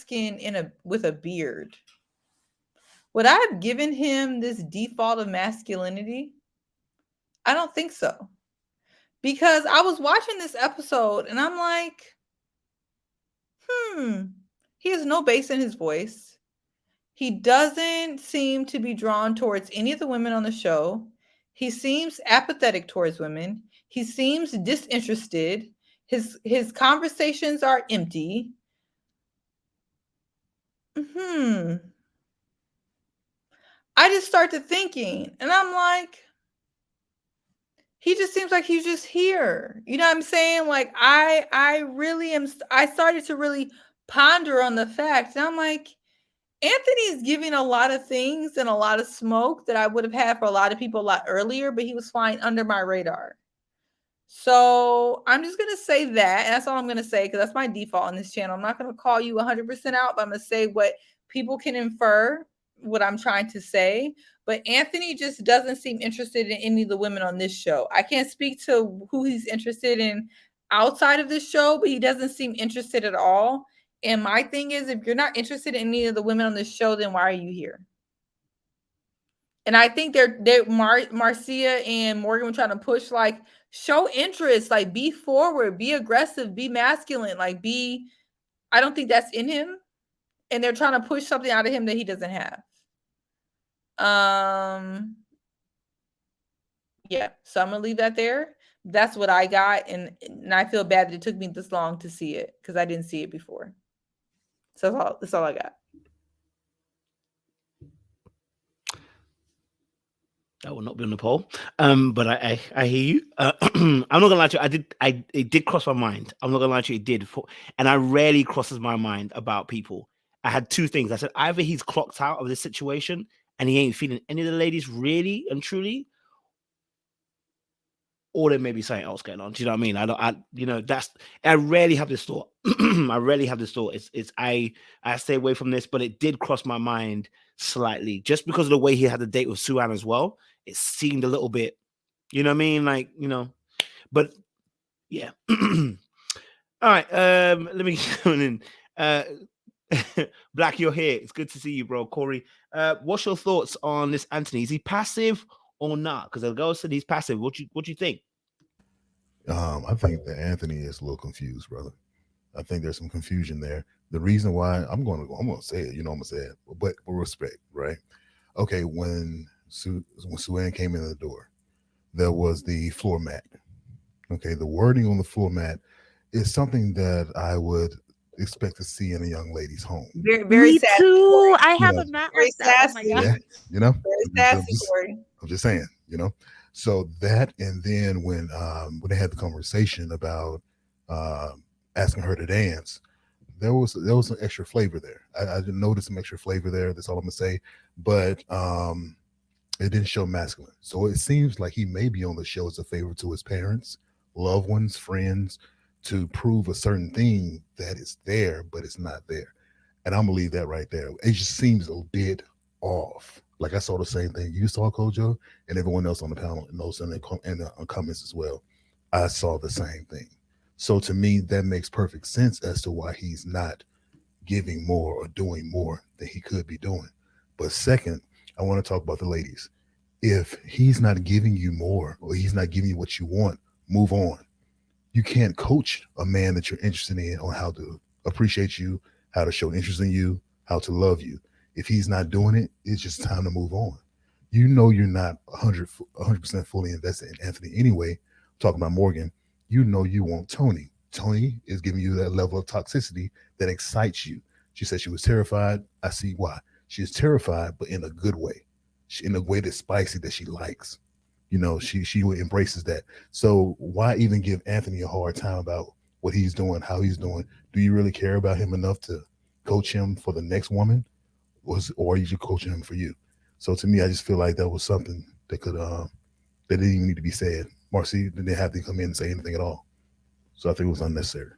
skin with a beard, would I have given him this default of masculinity? I don't think so. Because I was watching this episode and I'm like, he has no bass in his voice. He doesn't seem to be drawn towards any of the women on the show. He seems apathetic towards women. He seems disinterested. His conversations are empty. I just started thinking, and I'm like, he just seems like he's just here. You know what I'm saying? Like I really am. I started to really ponder on the fact, and I'm like, Anthony's giving a lot of things and a lot of smoke that I would have had for a lot of people a lot earlier, but he was flying under my radar. So I'm just going to say that. And that's all I'm going to say because that's my default on this channel. I'm not going to call you 100% out, but I'm going to say what people can infer, what I'm trying to say. But Anthony just doesn't seem interested in any of the women on this show. I can't speak to who he's interested in outside of this show, but he doesn't seem interested at all. And my thing is, if you're not interested in any of the women on this show, then why are you here? And I think Marcia and Morgan were trying to push, like, show interest, like, be forward, be aggressive, be masculine, like, I don't think that's in him. And they're trying to push something out of him that he doesn't have. Yeah, so I'm gonna leave that there. That's what I got, and I feel bad that it took me this long to see it because I didn't see it before. So that's all I got. That will not be on the poll, but I hear you. I'm not gonna lie to you. It did cross my mind. I'm not gonna lie to you. It did, and I rarely crosses my mind about people. I had two things. I said either he's clocked out of this situation and he ain't feeling any of the ladies really and truly, or there may be something else going on. Do you know what I mean? I rarely have this thought. I rarely have this thought. I stay away from this, but it did cross my mind slightly just because of the way he had the date with Sue-Ann as well. It seemed a little bit, you know what I mean? Like, but yeah. All right. Let me join in. Black, you're here. It's good to see you, bro. Corey, what's your thoughts on this Anthony? Is he passive or not? Because the girl said he's passive. What do you think? I think that Anthony is a little confused, brother. I think there's some confusion there. The reason why I'm going to say it, I'm going to say it, but with respect, right? Okay, when Sue-Ann came in the door, there was the floor mat. Okay, the wording on the floor mat is something that I would expect to see in a young lady's home. Very, very Me sad. too. I have a mat very like that. Oh my sassy. god. Yeah, Very sassy, Corey. I'm just saying, So that, and then when they had the conversation about asking her to dance, there was some extra flavor there. I didn't notice some extra flavor there. That's all I'm gonna say. But it didn't show masculine. So it seems like he may be on the show as a favor to his parents, loved ones, friends, to prove a certain thing that is there, but it's not there. And I'm gonna leave that right there. It just seems a bit off. Like I saw the same thing you saw, Kojo, and everyone else on the panel knows in the comments as well. I saw the same thing. So to me, that makes perfect sense as to why he's not giving more or doing more than he could be doing. But second, I want to talk about the ladies. If he's not giving you more or he's not giving you what you want, move on. You can't coach a man that you're interested in on how to appreciate you, how to show interest in you, how to love you. If he's not doing it, it's just time to move on. You know you're not 100% fully invested in Anthony anyway. I'm talking about Morgan. You know you want Tony. Tony is giving you that level of toxicity that excites you. She said she was terrified. I see why. She is terrified, but in a good way, in a way that's spicy that she likes. She embraces that. So why even give Anthony a hard time about what he's doing, how he's doing? Do you really care about him enough to coach him for the next woman, or are you just coaching him for you? So to me, I just feel like that was something that that didn't even need to be said. Marcy didn't have to come in and say anything at all. So I think it was unnecessary.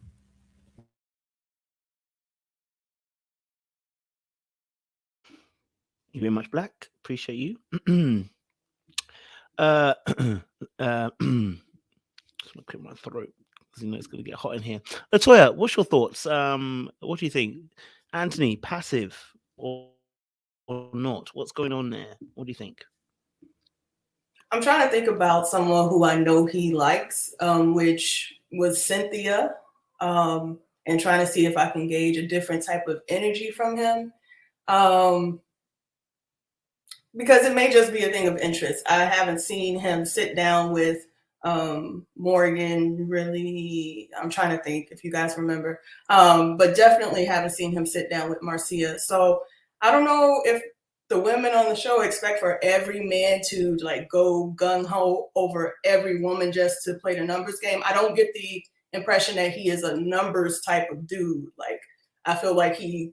You very much, Black. Appreciate you. Just gonna clear my throat because it's gonna get hot in here. Latoya, what's your thoughts? What do you think? Anthony, passive or not? What's going on there? What do you think? I'm trying to think about someone who I know he likes, which was Cynthia, and trying to see if I can gauge a different type of energy from him. Because it may just be a thing of interest. I haven't seen him sit down with Morgan, really. I'm trying to think if you guys remember, but definitely haven't seen him sit down with Marcia. So I don't know if the women on the show expect for every man to like go gung-ho over every woman just to play the numbers game. I don't get the impression that he is a numbers type of dude. Like, I feel like he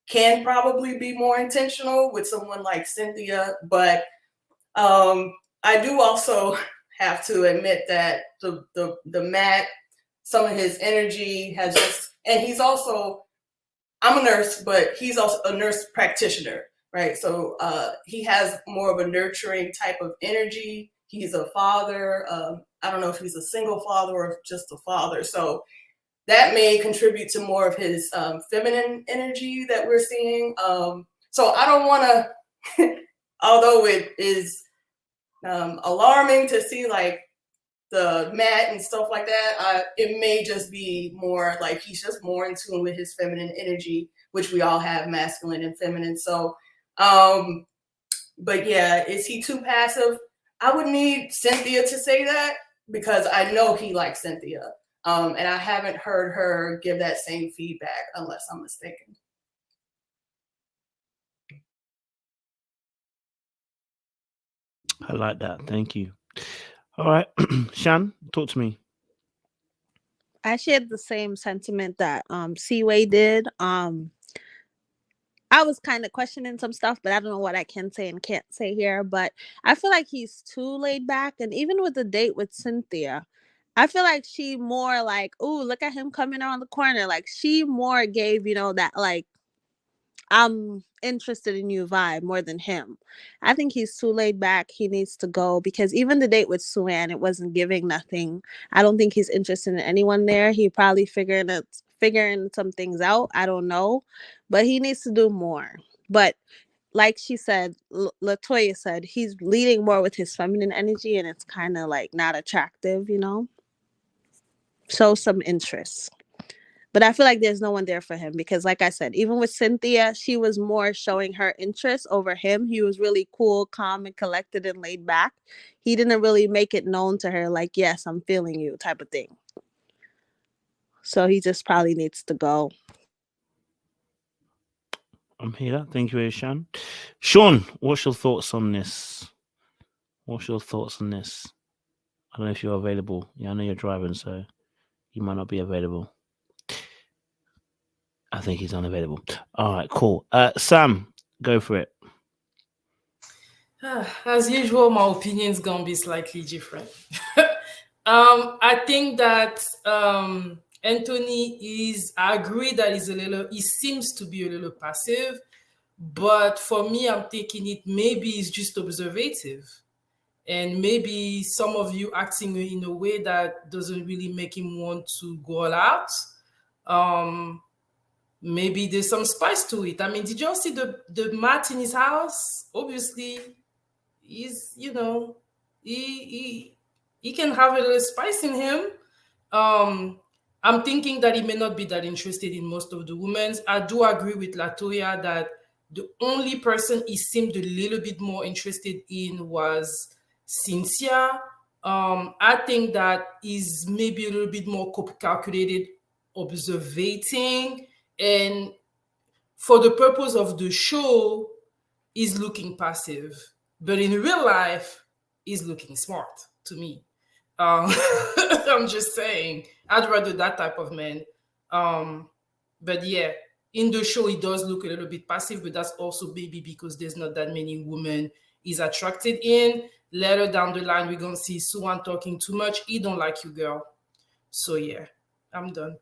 can probably be more intentional with someone like Cynthia, but I do also have to admit that the Matt, some of his energy has just, and he's also, I'm a nurse, but he's also a nurse practitioner, right? So he has more of a nurturing type of energy. He's a father. I don't know if he's a single father or just a father. So that may contribute to more of his feminine energy that we're seeing. So I don't want to, although it is alarming to see like the Matt and stuff like that, it may just be more like he's just more in tune with his feminine energy, which we all have, masculine and feminine. So, but yeah, is he too passive? I would need Cynthia to say that because I know he likes Cynthia. And I haven't heard her give that same feedback unless I'm mistaken. I like that. Thank you. All right. Shan, talk to me. I shared the same sentiment that Seaway did. I was kind of questioning some stuff, but I don't know what I can say and can't say here. But I feel like he's too laid back. And even with the date with Cynthia, I feel like she more like, oh, look at him coming around the corner. Like she more gave, that like, I'm interested in you vibe more than him. I think he's too laid back. He needs to go because even the date with Suan, it wasn't giving nothing. I don't think he's interested in anyone there. He probably figuring some things out. I don't know, but he needs to do more. But like she said, Latoya said, he's leading more with his feminine energy, and it's kind of like not attractive, Show some interest. But I feel like there's no one there for him because, like I said, even with Cynthia, she was more showing her interest over him. He was really cool, calm, and collected and laid back. He didn't really make it known to her like, yes, I'm feeling you type of thing. So he just probably needs to go. I'm here. Thank you, Shan. Sean, what's your thoughts on this? I don't know if you're available. Yeah, I know you're driving, so you might not be available. I think he's unavailable. All right, cool. Sam, go for it. As usual, my opinion's gonna be slightly different. I think that Anthony I agree that he seems to be a little passive, but for me, I'm thinking it maybe is just observative. And maybe some of you acting in a way that doesn't really make him want to go all out. Maybe there's some spice to it. I mean, did you all see the mat in his house? Obviously, he's, he can have a little spice in him. I'm thinking that he may not be that interested in most of the women. I do agree with Latoya that the only person he seemed a little bit more interested in was Cynthia. I think that is maybe a little bit more calculated, observating, and for the purpose of the show, is looking passive. But in real life, is looking smart to me. I'm just saying, I'd rather that type of man. But yeah, in the show, he does look a little bit passive, but that's also maybe because there's not that many women he's attracted in. Later down the line, we're going to see Suwan talking too much. He don't like you, girl. So yeah, I'm done.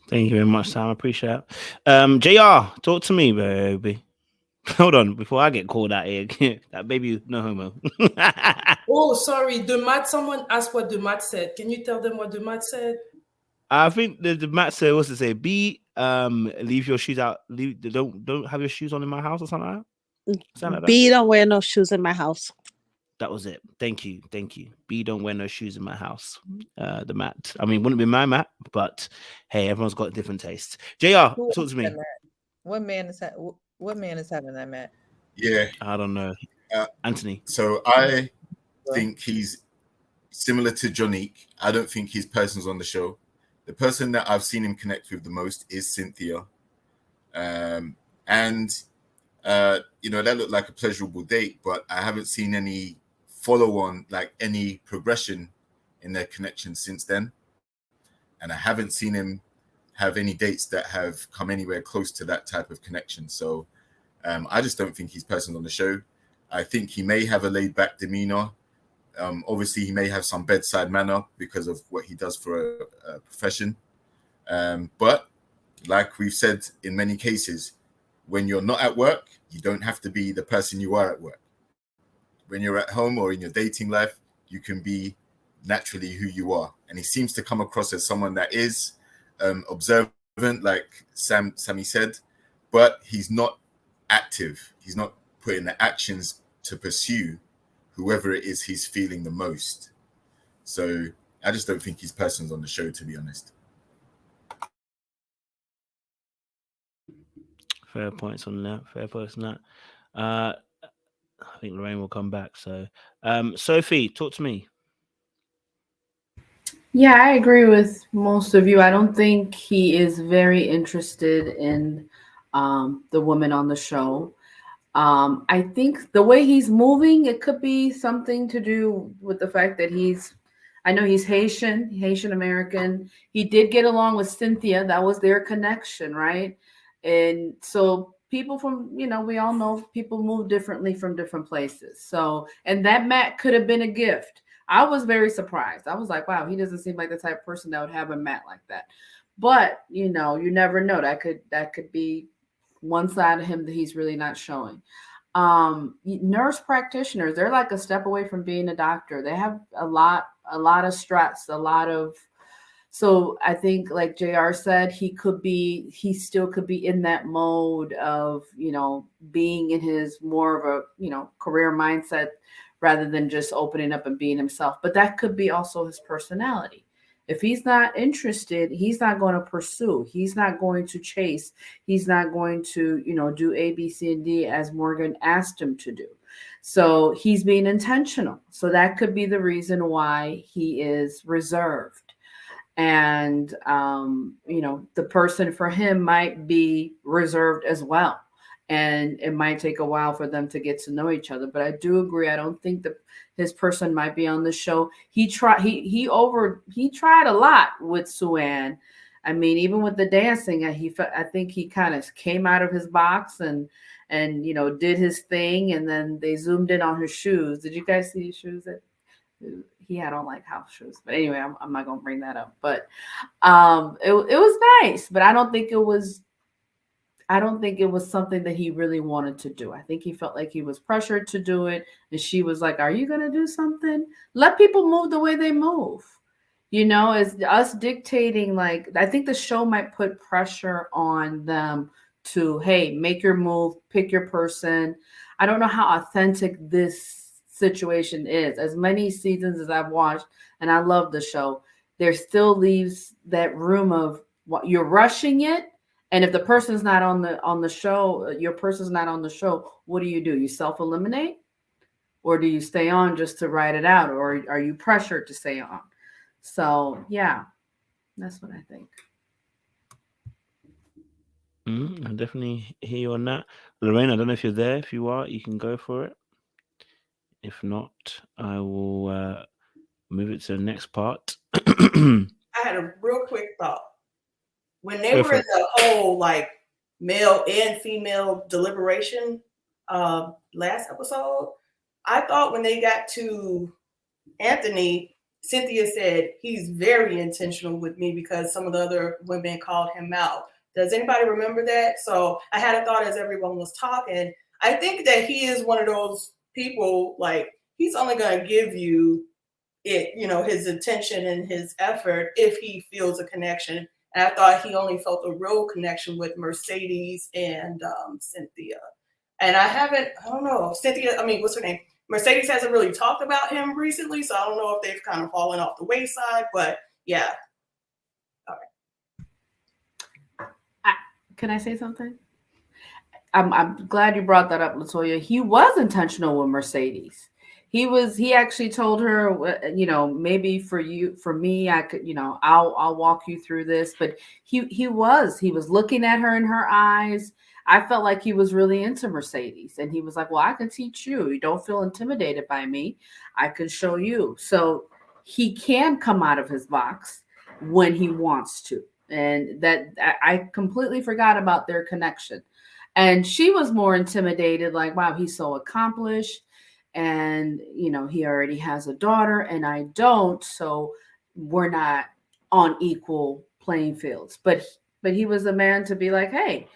Thank you very much, Sam. I appreciate it. JR, talk to me, baby. Hold on, before I get called out here. That baby, no homo. Oh, sorry. Someone asked what the mat said. Can you tell them what the mat said? I think the Matt said, what's to say? B, leave your shoes out. Don't have your shoes on in my house or something like that. Sound like that. B, don't wear no shoes in my house. That was it. Thank you. B, don't wear no shoes in my house. The Matt. I mean, wouldn't be my Matt, but hey, everyone's got different tastes. JR, Who talk is to me. that, Matt? What man is that? What man is having that, Matt? Yeah. I don't know. Anthony. So I think he's similar to Jonique. I don't think his person's on the show. The person that I've seen him connect with the most is Cynthia. And you know, that looked like a pleasurable date, but I haven't seen any follow-on, like any progression in their connection since then. And I haven't seen him have any dates that have come anywhere close to that type of connection. So I just don't think his person's on the show. I think he may have a laid-back demeanor. Obviously, he may have some bedside manner because of what he does for a profession. But like we've said in many cases, when you're not at work, you don't have to be the person you are at work. When you're at home or in your dating life, you can be naturally who you are. And he seems to come across as someone that is observant, like Sammy said, but he's not active. He's not putting the actions to pursue whoever it is he's feeling the most. So I just don't think his person's on the show, to be honest. Fair points on that. Fair points on that. I think Lorraine will come back. So, Sophie, talk to me. Yeah, I agree with most of you. I don't think he is very interested in the woman on the show. I think the way he's moving, it could be something to do with the fact that I know he's Haitian American. He did get along with Cynthia. That was their connection, right? And so people from, we all know people move differently from different places. So, and that Matt could have been a gift. I was very surprised. I was like, wow, he doesn't seem like the type of person that would have a Matt like that. But, you never know. That could be one side of him that he's really not showing. Nurse practitioners, they're like a step away from being a doctor. They have a lot of stress, so I think, like JR said, he still could be in that mode of, being in his more of a, career mindset rather than just opening up and being himself. But that could be also his personality. If he's not interested, he's not going to pursue. He's not going to chase. He's not going to, do A, B, C, and D as Morgan asked him to do. So he's being intentional. So that could be the reason why he is reserved. And, the person for him might be reserved as well. And it might take a while for them to get to know each other. But I do agree. I don't think that his person might be on the show. He tried a lot with Sue-Ann. I mean, even with the dancing, I think he kind of came out of his box and did his thing. And then they zoomed in on his shoes. Did you guys see his shoes? He had on like house shoes. But anyway, I'm not going to bring that up. But it was nice. But I don't think it was something that he really wanted to do. I think he felt like he was pressured to do it. And she was like, are you going to do something? Let people move the way they move. It's us dictating. Like, I think the show might put pressure on them to, hey, make your move, pick your person. I don't know how authentic this situation is. As many seasons as I've watched, and I love the show, there still leaves that room of what you're rushing it. And if the person's not on the show, your person's not on the show, what do? You self-eliminate? Or do you stay on just to ride it out? Or are you pressured to stay on? So, yeah, that's what I think. I definitely hear you on that. Lorraine, I don't know if you're there. If you are, you can go for it. If not, I will move it to the next part. I had a real quick thought. When they were in the whole like male and female deliberation last episode, I thought when they got to Anthony, Cynthia said he's very intentional with me because some of the other women called him out. Does anybody remember that? So I had a thought as everyone was talking. I think that he is one of those people, like, he's only going to give you it, his attention and his effort if he feels a connection. And I thought he only felt a real connection with Mercedes and Cynthia. And I don't know, Cynthia, what's her name? Mercedes hasn't really talked about him recently, so I don't know if they've kind of fallen off the wayside, but yeah. All right. Can I say something? I'm glad you brought that up, Latoya. He was intentional with Mercedes. He actually told her, maybe for me, I could, I'll walk you through this. But he was looking at her in her eyes. I felt like he was really into Mercedes, and he was like, well, I can teach you. You don't feel intimidated by me. I can show you. So he can come out of his box when he wants to. And that I completely forgot about their connection. And she was more intimidated, like, wow, he's so accomplished. And, he already has a daughter and I don't. So we're not on equal playing fields. But he was a man to be like, hey,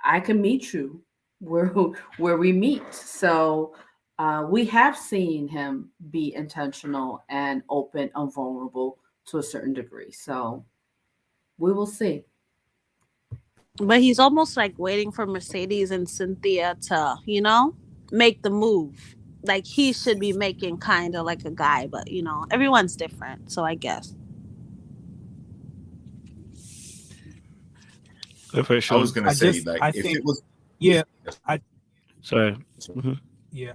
I can meet you where we meet. So we have seen him be intentional and open and vulnerable to a certain degree. So we will see. But he's almost like waiting for Mercedes and Cynthia to, make the move. Like he should be making kind of like a guy, but everyone's different. So I guess. Go for it, Sean. I was going to say, it was. Yeah. Sorry. Mm-hmm. Yeah,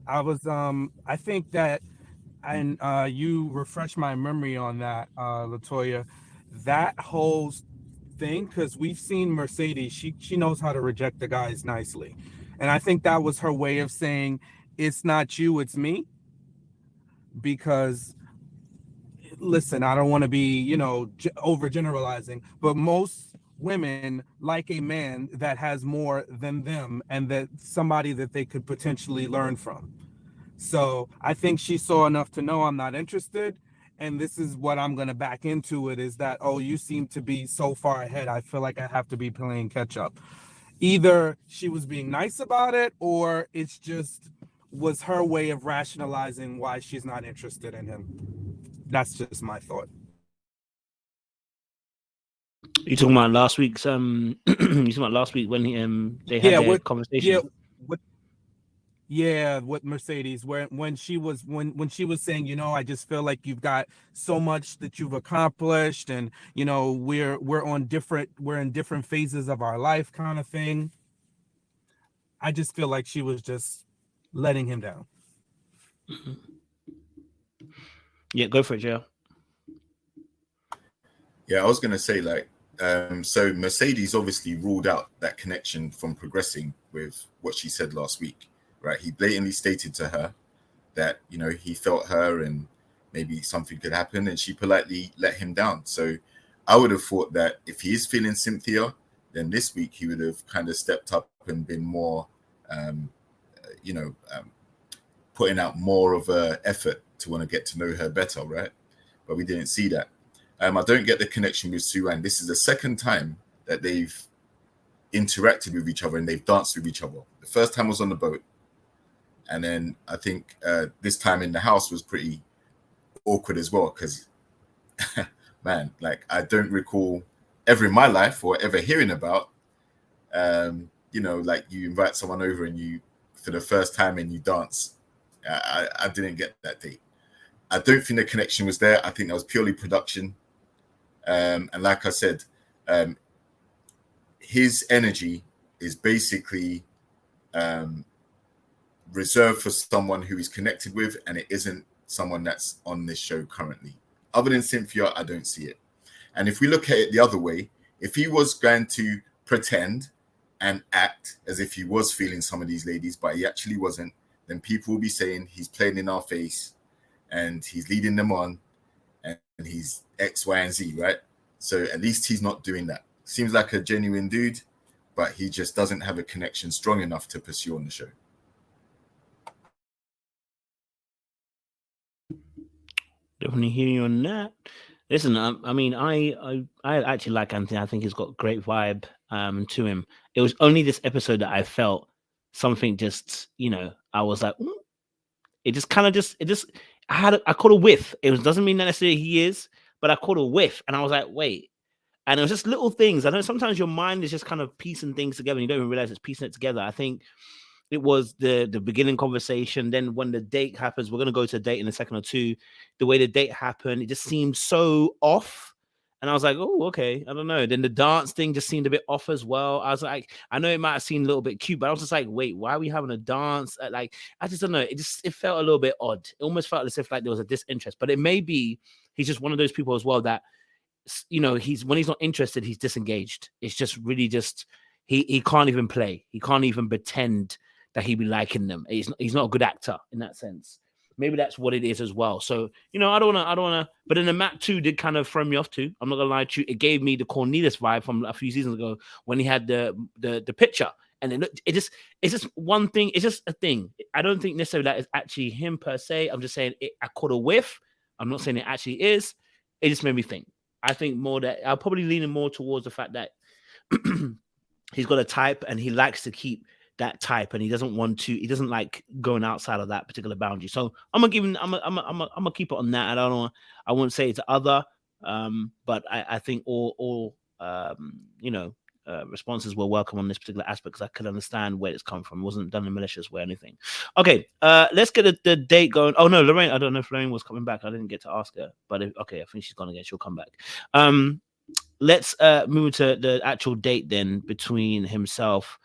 I was. I think that, and you refresh my memory on that, Latoya. That whole thing, because we've seen Mercedes, she knows how to reject the guys nicely, and I think that was her way of saying it's not you, it's me. Because listen, I don't want to be overgeneralizing, but most women like a man that has more than them and that somebody that they could potentially learn from. So I think she saw enough to know I'm not interested. And this is what I'm going to back into it, is that, oh, you seem to be so far ahead. I feel like I have to be playing catch up. Either she was being nice about it, or it's just was her way of rationalizing why she's not interested in him. That's just my thought. You talking about last week's you talking about last week when they had their conversation? With Mercedes, when she was saying, I just feel like you've got so much that you've accomplished, and we're in different phases of our life, kind of thing. I just feel like she was just letting him down. Mm-hmm. Yeah, go for it, Joe. Yeah, I was gonna say, so Mercedes obviously ruled out that connection from progressing with what she said last week. Right, he blatantly stated to her that he felt her and maybe something could happen, and she politely let him down. So I would have thought that if he is feeling Cynthia, then this week he would have kind of stepped up and been more, putting out more of an effort to want to get to know her better, right? But we didn't see that. I don't get the connection with Sue-Ann. This is the second time that they've interacted with each other and they've danced with each other. The first time was on the boat. And then I think this time in the house was pretty awkward as well, because, man, I don't recall ever in my life or ever hearing about, you invite someone over and you, for the first time, and you dance. I didn't get that date. I don't think the connection was there. I think that was purely production. And like I said, his energy is basically reserved for someone who he's connected with, and it isn't someone that's on this show currently. Other than Cynthia, I don't see it. And if we look at it the other way, if he was going to pretend and act as if he was feeling some of these ladies, but he actually wasn't, then people will be saying he's playing in our face and he's leading them on and he's X, Y, and Z, right? So at least he's not doing that. Seems like a genuine dude, but he just doesn't have a connection strong enough to pursue on the show. Definitely hear you on that. Listen, I actually like Anthony. I think he's got great vibe to him. It was only this episode that I felt something just, I was like, it just kind of I caught a whiff. Doesn't mean that necessarily he is, but I caught a whiff, and I was like, wait. And it was just little things. I know sometimes your mind is just kind of piecing things together, and you don't even realize it's piecing it together. I think it was the beginning conversation. Then when the date happens, we're gonna go to a date in a second or two. The way the date happened, it just seemed so off. And I was like, oh, okay, I don't know. Then the dance thing just seemed a bit off as well. I was like, I know it might have seemed a little bit cute, but I was just like, wait, why are we having a dance? Like, I just don't know. It felt a little bit odd. It almost felt as if like there was a disinterest, but it may be he's just one of those people as well that, you know, when he's not interested, he's disengaged. It's just really just he can't even play. He can't even pretend that he be liking them. He's not a good actor in that sense. Maybe that's what it is as well. So, you know, I don't wanna. But then the Mac 2 did kind of throw me off too. I'm not gonna lie to you. It gave me the Cornelius vibe from a few seasons ago when he had the picture, and it's just one thing. It's just a thing. I don't think necessarily that is actually him per se. I'm just saying I caught a whiff. I'm not saying it actually is. It just made me think. I think more that I'll probably leaning more towards the fact that he's got a type and he likes to keep that type, and he doesn't like going outside of that particular boundary. So I'm gonna give him, I'm gonna keep it on that. I wouldn't say it's other, but I think all responses were welcome on this particular aspect, because I could understand where it's come from. It wasn't done in a malicious way or anything. Okay, let's get the date going. Oh no, Lorraine, I don't know if Lorraine was coming back. I didn't get to ask her, but okay, I think she's gonna get. She'll come back. Let's move to the actual date then between himself